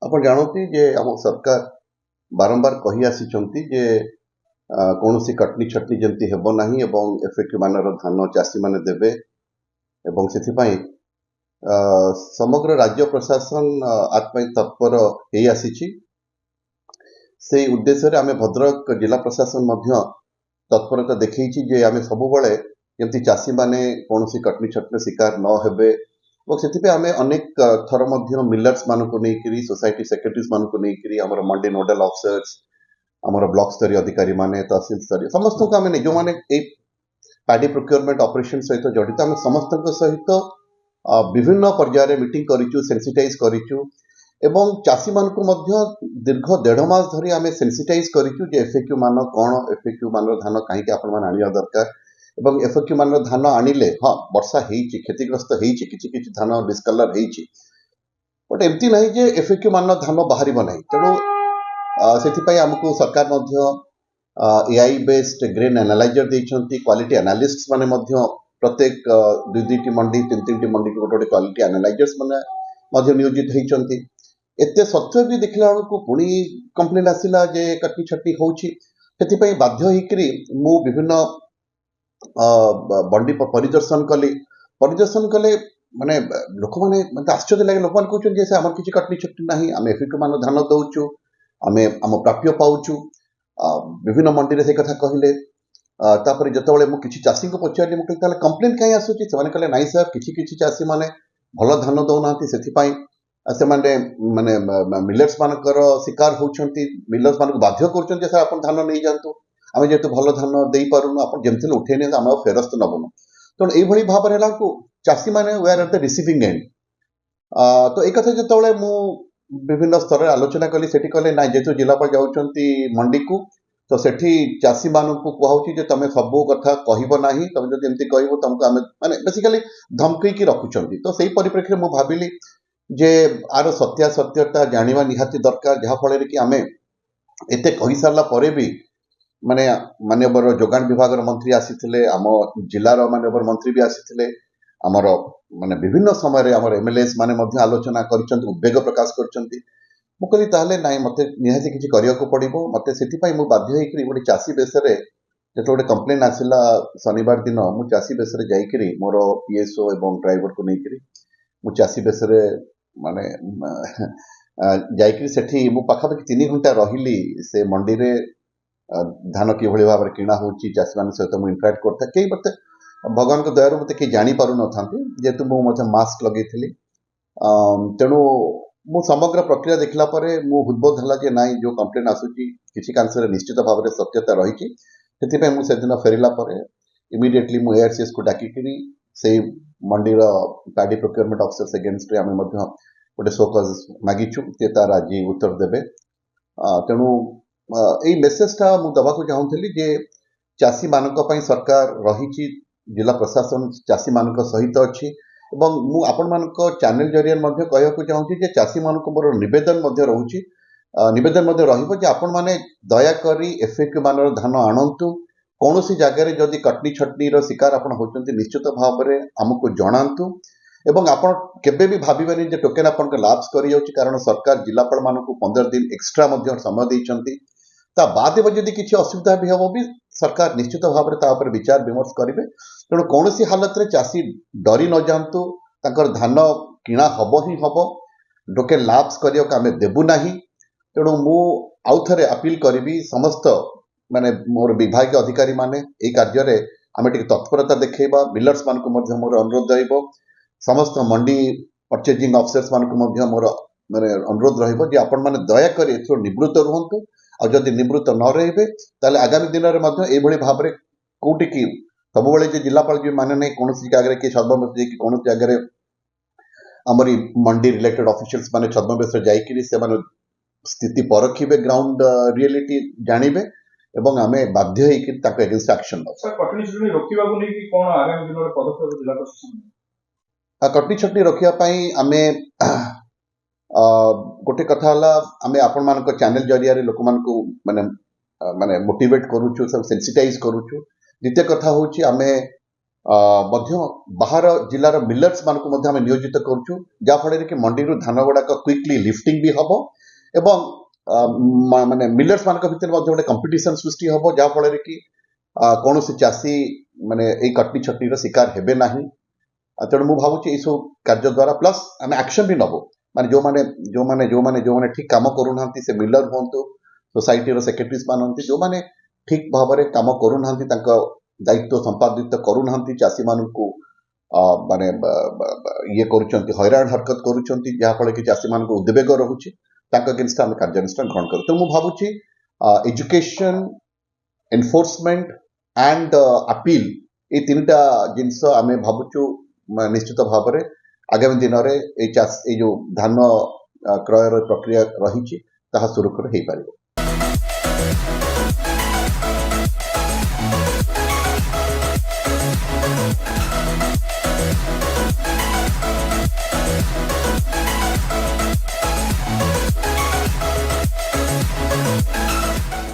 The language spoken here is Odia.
ଆପଣ ଜାଣନ୍ତି ଯେ ଆମ ସରକାର ବାରମ୍ବାର କହି ଆସିଛନ୍ତି ଯେ କୌଣସି କଟନୀ ଛଟନୀ ଯେମିତି ହେବ ନାହିଁ ଏବଂ ଏଫଏକ୍ୟୁ ମାନର ଧାନ ଚାଷୀମାନେ ଦେବେ ଏବଂ ସେଥିପାଇଁ ସମଗ୍ର ରାଜ୍ୟ ପ୍ରଶାସନ ଆତ୍ପାଇଁ ତତ୍ପର ହେଇ ଆସିଛି। ସେଇ ଉଦ୍ଦେଶ୍ୟରେ ଆମେ ଭଦ୍ରକ ଜିଲ୍ଲା ପ୍ରଶାସନ ମଧ୍ୟ ତତ୍ପରତା ଦେଖେଇଛି ଯେ ଆମେ ସବୁବେଳେ ଯେମିତି ଚାଷୀମାନେ କୌଣସି କଟନୀ ଛଟନୀ ଶିକାର ନ ହେବେ ଏବଂ ସେଥିପାଇଁ ଆମେ ଅନେକ ଥର ମଧ୍ୟ ମିଲର୍ସ ମାନଙ୍କୁ ନେଇକରି ସୋସାଇଟି ସେକ୍ରେଟାରୀଜ ମାନଙ୍କୁ ନେଇକରି ଆମର ମଣ୍ଡି ନୋଡାଲ ଅଫିସର୍ସ ଆମର ବ୍ଲକ ସ୍ତରୀୟ ଅଧିକାରୀ ମାନେ ତହସିଲ ସ୍ତରୀୟ ସମସ୍ତଙ୍କୁ ଆମେ ଯେଉଁମାନେ ଏଇ ପାର୍ଟି ପ୍ରୋକ୍ୟୁରମେଣ୍ଟ ଅପରେସନ ସହିତ ଜଡ଼ିତ ଆମେ ସମସ୍ତଙ୍କ ସହିତ ବିଭିନ୍ନ ପର୍ଯ୍ୟାୟରେ ମିଟିଂ କରିଛୁ, ସେନ୍ସିଟାଇଜ କରିଛୁ ଏବଂ ଚାଷୀମାନଙ୍କୁ ମଧ୍ୟ ଦୀର୍ଘ 1.5 ମାସ ଧରି ଆମେ ସେନ୍ସିଟାଇଜ କରିଛୁ ଯେ ଏଫଏକ୍ୟୁ ମାନ କ'ଣ, ଏଫଏକ୍ୟୁ ମାନର ଧାନ କାହିଁକି ଆପଣମାନେ ଆଣିବା ଦରକାର ଏବଂ ଏଫଏକ୍ୟୁ ମାନର ଧାନ ଆଣିଲେ ହଁ ବର୍ଷା ହେଇଛି, କ୍ଷତିଗ୍ରସ୍ତ ହେଇଛି, କିଛି କିଛି ଧାନ ଡିସକଲର ହେଇଛି, ବଟ୍ ଏମିତି ନାହିଁ ଯେ ଏଫଏକ୍ୟୁ ମାନର ଧାନ ବାହାରିବ ନାହିଁ। ତେଣୁ ସେଥିପାଇଁ ଆମକୁ ସରକାର ମଧ୍ୟ ଏଆଇ ବେସ୍ଡ ଗ୍ରେନ୍ ଆନାଲାଇଜର ଦେଇଛନ୍ତି, କ୍ୱାଲିଟି ଆନାଲିଷ୍ଟ ମାନେ ମଧ୍ୟ ପ୍ରତ୍ୟେକ 2-2ଟି ମଣ୍ଡି 3-3ଟି ମଣ୍ଡିକୁ ଗୋଟେ କ୍ୱାଲିଟି ଆନାଲାଇଜର୍ସ ମାନେ ମଧ୍ୟ ନିୟୋଜିତ ହେଇଛନ୍ତି। ଏତେ ସତ୍ତ୍ୱେ ବି ଦେଖିଲା ବେଳକୁ ପୁଣି କମ୍ପ୍ଲେନ୍ ଆସିଲା ଯେ କଟନୀ ଛଟନୀ ହେଉଛି। ସେଥିପାଇଁ ବାଧ୍ୟ ହେଇକରି ମୁଁ ବିଭିନ୍ନ ମଣ୍ଡି ପରିଦର୍ଶନ କଲେ ମାନେ ଲୋକମାନେ ମତେ ଆଶ୍ଚର୍ଯ୍ୟ ଲାଗେ। ଲୋକମାନେ କହୁଛନ୍ତି ଯେ ସେ ଆମର କିଛି କଟନୀ ଛଟନୀ ନାହିଁ, ଆମେ ଏଫଏକ୍ୟୁ ମାନ ଧାନ ଦଉଛୁ, ଆମେ ଆମ ପ୍ରାପ୍ୟ ପାଉଛୁ। ବିଭିନ୍ନ ମଣ୍ଡିରେ ସେ କଥା କହିଲେ। ତାପରେ ଯେତେବେଳେ ମୁଁ କିଛି ଚାଷୀଙ୍କୁ ପଚାରିଲି, ମୁଁ କହିଲି ତାହେଲେ କମ୍ପ୍ଲେନ୍ କାହିଁ ଆସୁଛି? ସେମାନେ କହିଲେ ନାଇଁ ସାର୍, କିଛି କିଛି ଚାଷୀ ମାନେ ଭଲ ଧାନ ଦଉନାହାନ୍ତି, ସେଥିପାଇଁ ସେମାନେ ମାନେ ମିଲର୍ସ ମାନଙ୍କର ଶିକାର ହଉଛନ୍ତି। ମିଲର୍ସ ମାନଙ୍କୁ ବାଧ୍ୟ କରୁଛନ୍ତି ଯେ ସାର୍ ଆପଣ ଧାନ ନେଇଯାଆନ୍ତୁ, ଆମେ ଯେହେତୁ ଭଲ ଧାନ ଦେଇପାରୁନୁ, ଆପଣ ଯେମିତି ହେଲେ ଉଠେଇ ନିଅନ୍ତୁ, ଆମେ ଆଉ ଫେରସ୍ତ ନବୁନୁ। ତେଣୁ ଏଇଭଳି ଭାବରେ ହେଲାକୁ ଚାଷୀମାନେ were at the receiving end. ତ ଏଇ କଥା ଯେତେବେଳେ ମୁଁ ବିଭିନ୍ନ ସ୍ତରରେ ଆଲୋଚନା କଲି, ସେଠି କହିଲେ ନାଇଁ, ଯେହେତୁ ଜିଲ୍ଲାପାଳ ଯାଉଛନ୍ତି ମଣ୍ଡିକୁ, ତ ସେଠି ଚାଷୀ ମାନଙ୍କୁ କୁହାଉଛି ଯେ ତମେ ସବୁ କଥା କହିବ ନାହିଁ, ତମେ ଯଦି ଏମିତି କହିବ ତମକୁ ଆମେ ମାନେ ବେସିକାଲି ଧମକେଇକି ରଖୁଛନ୍ତି। ତ ସେଇ ପରିପ୍ରେକ୍ଷୀରେ ମୁଁ ଭାବିଲି ଯେ ଆର ସତ୍ୟାସତ୍ୟତା ଜାଣିବା ନିହାତି ଦରକାର, ଯାହାଫଳରେ କି ଆମେ ଏତେ କହିସାରିଲା ପରେ ବି ମାନେ ମାନ୍ୟବର ଯୋଗାଣ ବିଭାଗର ମନ୍ତ୍ରୀ ଆସିଥିଲେ, ଆମ ଜିଲ୍ଲାର ମାନ୍ୟବର ମନ୍ତ୍ରୀ ବି ଆସିଥିଲେ, ଆମର ମାନେ ବିଭିନ୍ନ ସମୟରେ ଆମର ଏମଏଲଏସ୍ ମାନେ ମଧ୍ୟ ଆଲୋଚନା କରିଛନ୍ତି, ଉଦ୍ବେଗ ପ୍ରକାଶ କରିଛନ୍ତି। ମୁଁ କହିଲି ତାହେଲେ ନାଇଁ, ମତେ ନିହାତି କିଛି କରିବାକୁ ପଡିବ। ମତେ ସେଥିପାଇଁ ମୁଁ ବାଧ୍ୟ ହେଇକରି ଗୋଟେ ଚାଷୀ ବେଶରେ ଯେତେବେଳେ ଗୋଟେ କମ୍ପ୍ଲେନ୍ ଆସିଲା ଶନିବାର ଦିନ, ମୁଁ ଚାଷୀ ବେଶରେ ଯାଇକରି ମୋର ପିଏସ୍ଓ ଏବଂ ଡ୍ରାଇଭରକୁ ନେଇକରି ମୁଁ ଚାଷୀ ବେଶରେ ମାନେ ଯାଇକରି ସେଠି ମୁଁ ପାଖାପାଖି 3 ଘଣ୍ଟା ରହିଲି ସେ ମଣ୍ଡିରେ। ଧାନ କିଭଳି ଭାବରେ କିଣା ହେଉଛି, ଚାଷୀମାନଙ୍କ ସହିତ ମୁଁ ଇଣ୍ଟରାକ୍ଟ କରିଥାଏ। କେହି ମତେ ଭଗବାନଙ୍କ ଦୟାରୁ ମତେ କେହି ଜାଣିପାରୁନଥାନ୍ତି, ଯେହେତୁ ମୁଁ ମଧ୍ୟ ମାସ୍କ ଲଗେଇଥିଲି। ତେଣୁ ମୁଁ ସମଗ୍ର ପ୍ରକ୍ରିୟା ଦେଖିଲା ପରେ ମୁଁ ହୃଦବୋଧ ହେଲା ଯେ ନାଇଁ, ଯୋଉ କମ୍ପ୍ଲେନ୍ ଆସୁଛି କିଛି କାଂଶରେ ନିଶ୍ଚିତ ଭାବରେ ସତ୍ୟତା ରହିଛି। ସେଥିପାଇଁ ମୁଁ ସେଦିନ ଫେରିଲା ପରେ ଇମିଡିଏଟଲି ମୁଁ ARCS କୁ ଡାକିକିରି ସେଇ ମଣ୍ଡିର ପାର୍ଟି ପ୍ରୋକ୍ୟୁରମେଣ୍ଟ ଅଫିସର୍ସ ଏଗେନ୍ଷ୍ଟରେ ଆମେ ମଧ୍ୟ ଗୋଟେ ଶୋକଜ ମାଗିଛୁ, ସେ ତାର ଆଜି ଉତ୍ତର ଦେବେ। ତେଣୁ ଏଇ ମେସେଜଟା ମୁଁ ଦେବାକୁ ଚାହୁଁଥିଲି ଯେ ଚାଷୀମାନଙ୍କ ପାଇଁ ସରକାର ରହିଛି, ଜିଲ୍ଲା ପ୍ରଶାସନ ଚାଷୀମାନଙ୍କ ସହିତ ଅଛି ଏବଂ ମୁଁ ଆପଣମାନଙ୍କ ଚ୍ୟାନେଲ ଜରିଆରେ ମଧ୍ୟ କହିବାକୁ ଚାହୁଁଛି ଯେ ଚାଷୀମାନଙ୍କୁ ମୋର ନିବେଦନ ମଧ୍ୟ ରହିବ ଯେ ଆପଣମାନେ ଦୟାକରି ଏଫଏକ୍ୟୁ ମାନର ଧାନ ଆଣନ୍ତୁ। କୌଣସି ଜାଗାରେ ଯଦି କଟନୀ ଛଟନୀର ଶିକାର ଆପଣ ହେଉଛନ୍ତି, ନିଶ୍ଚିତ ଭାବରେ ଆମକୁ ଜଣାନ୍ତୁ ଏବଂ ଆପଣ କେବେ ବି ଭାବିବେନି ଯେ ଟୋକେନ ଆପଣଙ୍କ ଲାପ୍ସ କରିଯାଉଛି, କାରଣ ସରକାର ଜିଲ୍ଲାପାଳ ମାନଙ୍କୁ 15 ଦିନ ଏକ୍ସଟ୍ରା ମଧ୍ୟ ସମୟ ଦେଇଛନ୍ତି। ତା ବାଦ ଯଦି କିଛି ଅସୁବିଧା ବି ହେବ ବି ସରକାର ନିଶ୍ଚିତ ଭାବରେ ତା ଉପରେ ବିଚାର ବିମର୍ଶ କରିବେ। ତେଣୁ କୌଣସି ହାଲତରେ ଚାଷୀ ଡରି ନ ଯାଆନ୍ତୁ, ତାଙ୍କର ଧାନ କିଣା ହବ ହିଁ ହବ, ଟୋକେନ ଲାପ୍ସ କରିବାକୁ ଆମେ ଦେବୁ ନାହିଁ। ତେଣୁ ମୁଁ ଆଉ ଥରେ ଆପିଲ କରିବି ସମସ୍ତ ମାନେ ମୋର ବିଭାଗୀୟ ଅଧିକାରୀ ମାନେ ଏଇ କାର୍ଯ୍ୟରେ ଆମେ ଟିକେ ତତ୍ପରତା ଦେଖେଇବା। ମିଲର୍ସ ମାନଙ୍କୁ ମଧ୍ୟ ମୋର ଅନୁରୋଧ ରହିବ, ସମସ୍ତ ମଣ୍ଡି ପର୍ଚେଜିଂ ଅଫିସର୍ସ ମାନଙ୍କୁ ମଧ୍ୟ ମୋର ମାନେ ଅନୁରୋଧ ରହିବ ଯେ ଆପଣମାନେ ଦୟାକରି ଏଥିରୁ ନିବୃତ୍ତ ରୁହନ୍ତୁ। ଆଉ ଯଦି ନିବୃତ୍ତ ନ ରହିବେ ତାହେଲେ ଆଗାମୀ ଦିନରେ ମଧ୍ୟ ଏଇଭଳି ଭାବରେ କୋଉଠିକି ସବୁବେଳେ ଯେ ଜିଲ୍ଲାପାଳ ବି ମାନେ ନାହିଁ, କୌଣସି ଜାଗାରେ କି ଛଦ୍ମବେଶ ଯାଇକି କୌଣସି ଜାଗାରେ ଆମରି ମଣ୍ଡି ରିଲେଟେଡ୍ ଅଫିସିଆଲ୍ସ ମାନେ ଛଦ୍ମବେଶରେ ଯାଇକିରି ସେମାନେ ସ୍ଥିତି ପରଖିବେ, ଗ୍ରାଉଣ୍ଡ ରିଏଲିଟି ଜାଣିବେ ଏବଂ ଆମେ ବାଧ୍ୟ ହେଇକି ତାଙ୍କ ଏଗେନ୍ଷ୍ଟ ଆକ୍ସନ ନେବୁ। କଟନୀ ଛଟନୀ ରୋକିବାକୁ ନେଇକି କ'ଣ ଆଗାମୀ ଦିନରେ ପଦକ୍ଷେପ ଜିଲ୍ଲା ପ୍ରଶାସନ? କଟନୀ ଛଟନୀ ରୋକିବା ପାଇଁ ଆମେ ଗୋଟେ କଥା ହେଲା, ଆମେ ଆପଣମାନଙ୍କ ଚ୍ୟାନେଲ ଜରିଆରେ ଲୋକମାନଙ୍କୁ ମାନେ ମୋଟିଭେଟ କରୁଛୁ, ସବୁ ସେନ୍ସିଟାଇଜ କରୁଛୁ। ଦ୍ୱିତୀୟ କଥା ହେଉଛି ଆମେ ମଧ୍ୟ ବାହାର ଜିଲ୍ଲାର ମିଲର୍ସ ମାନଙ୍କୁ ମଧ୍ୟ ଆମେ ନିୟୋଜିତ କରୁଛୁ, ଯାହାଫଳରେ କି ମଣ୍ଡିରୁ ଧାନ ଗୁଡାକ କ୍ୱିକଲି ଲିଫ୍ଟିଂ ବି ହବ ଏବଂ ମାନେ ମିଲର୍ସ ମାନଙ୍କ ଭିତରେ ମଧ୍ୟ ଗୋଟେ କମ୍ପିଟିସନ ସୃଷ୍ଟି ହବ, ଯାହାଫଳରେ କି କୌଣସି ଚାଷୀ ମାନେ ଏଇ କଟନୀ ଛଟନୀର ଶିକାର ହେବେ ନାହିଁ। ତେଣୁ ମୁଁ ଭାବୁଛି ଏଇସବୁ କାର୍ଯ୍ୟ ଦ୍ୱାରା ପ୍ଲସ୍ ଆମେ ଆକ୍ସନ ବି ନେବୁ, ମାନେ ଯୋଉମାନେ ଠିକ କାମ କରୁନାହାନ୍ତି, ସେ ମିଲର ହୁଅନ୍ତୁ, ସୋସାଇଟିର ସେକ୍ରେଟାରିଜ୍ ମାନନ୍ତି, ଯୋଉମାନେ ଠିକ ଭାବରେ କାମ କରୁନାହାନ୍ତି, ତାଙ୍କ ଦାୟିତ୍ୱ ସମ୍ପାଦିତ କରୁନାହାନ୍ତି, ଚାଷୀମାନଙ୍କୁ ମାନେ ଇଏ କରୁଛନ୍ତି, ହଇରାଣ ହରକତ କରୁଛନ୍ତି, ଯାହାଫଳରେ କି ଚାଷୀମାନଙ୍କୁ ଉଦ୍ବେଗ ରହୁଛି, ତାଙ୍କ ଏଗେନଷ୍ଟ ଆମେ କାର୍ଯ୍ୟାନୁଷ୍ଠାନ ଗ୍ରହଣ କରୁ। ତେଣୁ ମୁଁ ଭାବୁଛି ଏଜୁକେସନ, ଏନଫୋର୍ସମେଣ୍ଟ ଆଣ୍ଡ ଆପିଲ, ଏଇ ତିନିଟା ଜିନିଷ ଆମେ ଭାବୁଛୁ ନିଶ୍ଚିତ ଭାବରେ ଆଗାମୀ ଦିନରେ ଏଇ ଯୋଉ ଧାନ କ୍ରୟର ପ୍ରକ୍ରିୟା ରହିଛି ତାହା ସୁରୁଖୁରୁରେ ହେଇପାରିବ।